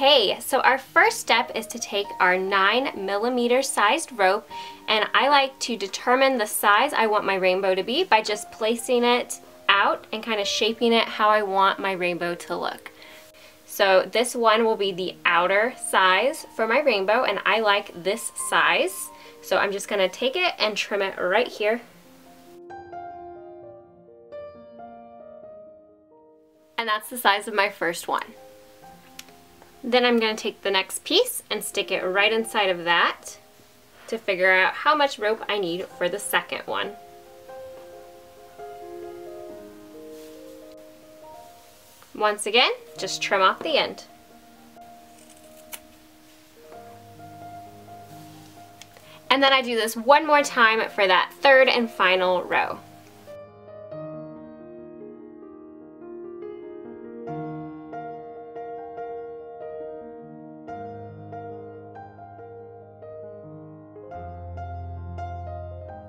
Okay, so our first step is to take our 9mm sized rope, and I like to determine the size I want my rainbow to be by just placing it out and kind of shaping it how I want my rainbow to look. So this one will be the outer size for my rainbow, and I like this size. So I'm just gonna take it and trim it right here. And that's the size of my first one. Then I'm going to take the next piece and stick it right inside of that to figure out how much rope I need for the second one. Once again, just trim off the end. And then I do this one more time for that third and final row.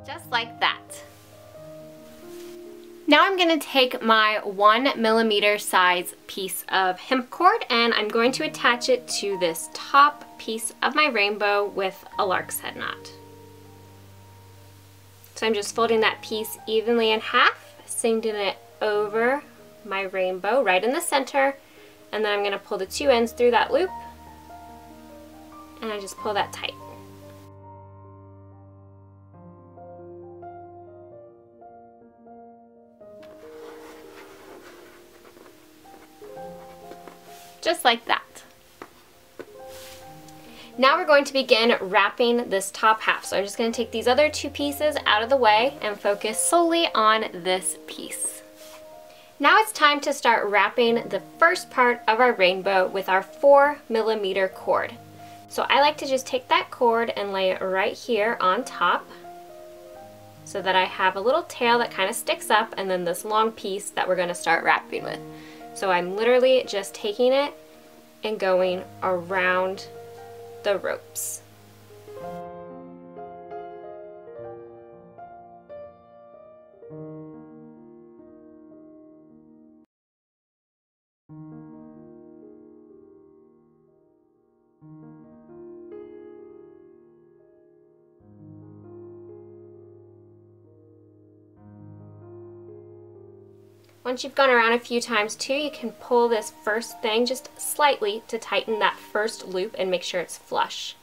Just like that. Now I'm going to take my 1mm size piece of hemp cord and I'm going to attach it to this top piece of my rainbow with a lark's head knot. So I'm just folding that piece evenly in half, singing it over my rainbow right in the center, and then I'm going to pull the two ends through that loop and I just pull that tight. Just like that. Now we're going to begin wrapping this top half. So I'm just going to take these other two pieces out of the way and focus solely on this piece. Now it's time to start wrapping the first part of our rainbow with our 4mm cord. So I like to just take that cord and lay it right here on top so that I have a little tail that kind of sticks up and then this long piece that we're going to start wrapping with. So I'm literally just taking it and going around the ropes. Once you've gone around a few times too, you can pull this first thing just slightly to tighten that first loop and make sure it's flush.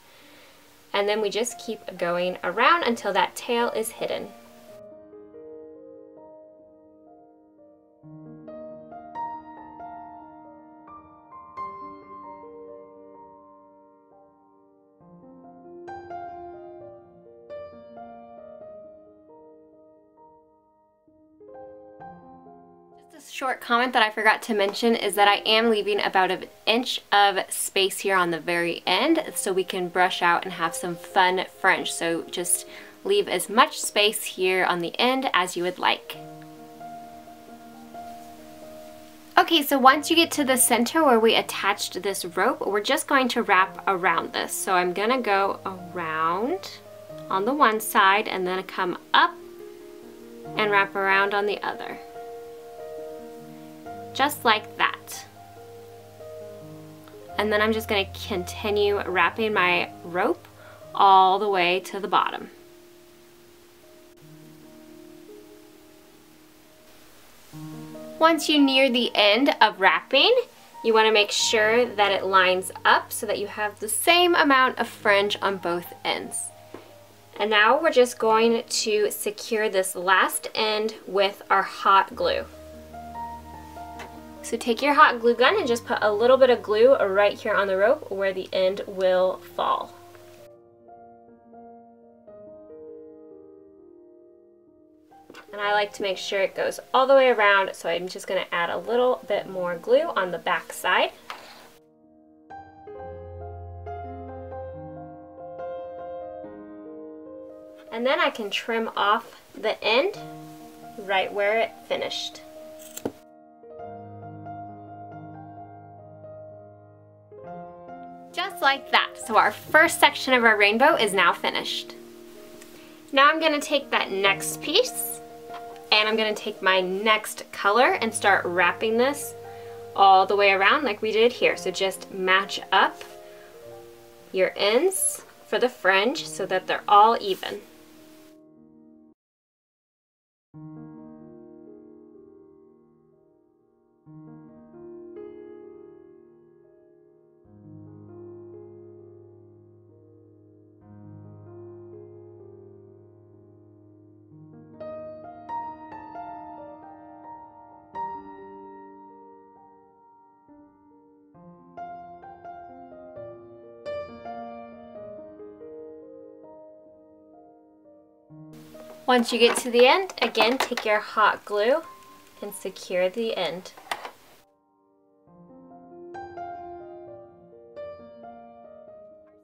And then we just keep going around until that tail is hidden. Short comment that I forgot to mention is that I am leaving about an inch of space here on the very end so we can brush out and have some fun fringe. So just leave as much space here on the end as you would like. Okay, so once you get to the center where we attached this rope, we're just going to wrap around this. So I'm gonna go around on the one side and then come up and wrap around on the other. Just like that. And then I'm just going to continue wrapping my rope all the way to the bottom. Once you near the end of wrapping, you want to make sure that it lines up so that you have the same amount of fringe on both ends. And now we're just going to secure this last end with our hot glue. So take your hot glue gun and just put a little bit of glue right here on the rope where the end will fall. And I like to make sure it goes all the way around, so I'm just going to add a little bit more glue on the back side. And then I can trim off the end right where it finished. Just like that. So our first section of our rainbow is now finished. Now I'm going to take that next piece and I'm going to take my next color and start wrapping this all the way around like we did here. So just match up your ends for the fringe so that they're all even. Once you get to the end, again, take your hot glue and secure the end.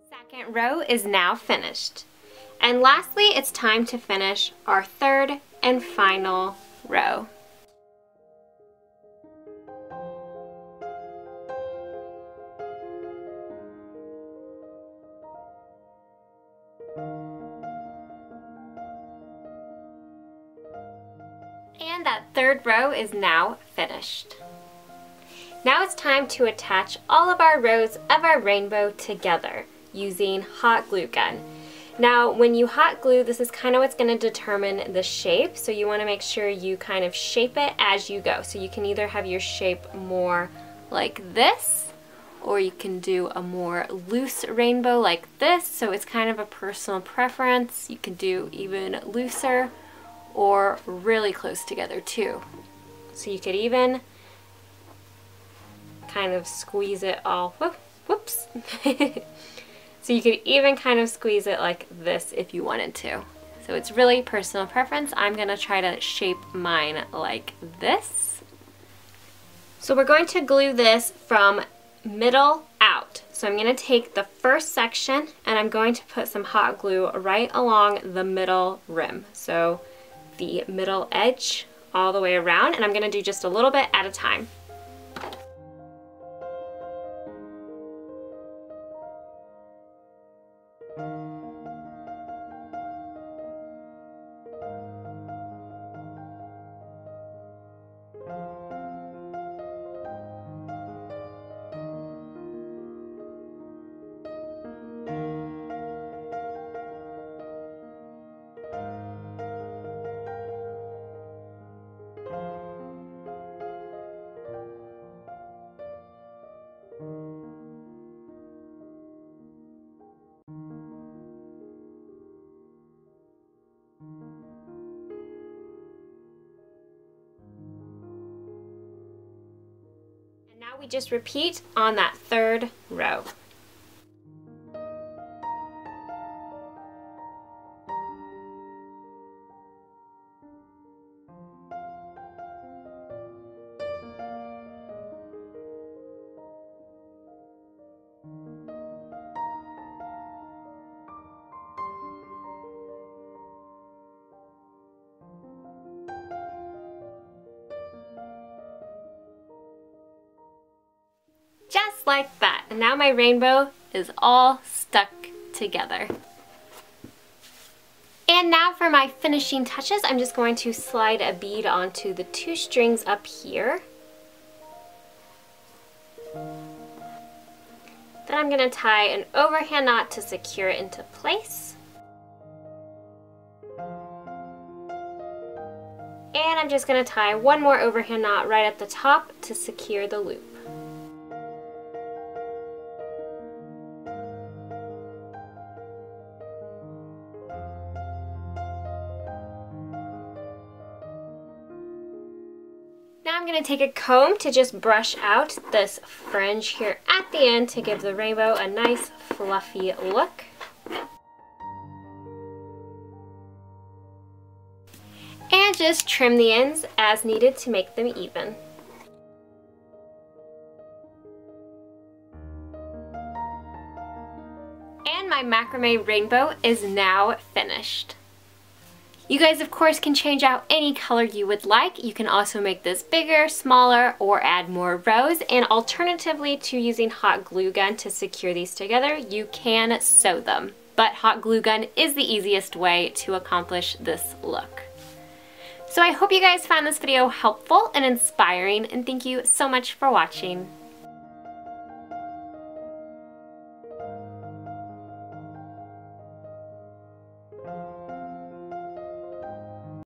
Second row is now finished. And lastly, it's time to finish our third and final row. And that third row is now finished. Now it's time to attach all of our rows of our rainbow together using hot glue gun. Now when you hot glue, this is kind of what's going to determine the shape, so you want to make sure you kind of shape it as you go. So you can either have your shape more like this, or you can do a more loose rainbow like this, so it's kind of a personal preference. You can do even looser or really close together too. So you could even kind of squeeze it all, whoops. So you could even kind of squeeze it like this if you wanted to. So it's really personal preference. I'm gonna try to shape mine like this. So we're going to glue this from middle out. So I'm gonna take the first section and I'm going to put some hot glue right along the middle rim. So the middle edge all the way around, and I'm going to do just a little bit at a time. Now we just repeat on that third row. Just like that. And now my rainbow is all stuck together. And now for my finishing touches, I'm just going to slide a bead onto the two strings up here. Then I'm going to tie an overhand knot to secure it into place. And I'm just going to tie one more overhand knot right at the top to secure the loop. Now I'm going to take a comb to just brush out this fringe here at the end to give the rainbow a nice fluffy look. And just trim the ends as needed to make them even. And my macrame rainbow is now finished. You guys of course can change out any color you would like. You can also make this bigger, smaller, or add more rows. And alternatively to using hot glue gun to secure these together, you can sew them. But hot glue gun is the easiest way to accomplish this look. So I hope you guys found this video helpful and inspiring, and thank you so much for watching.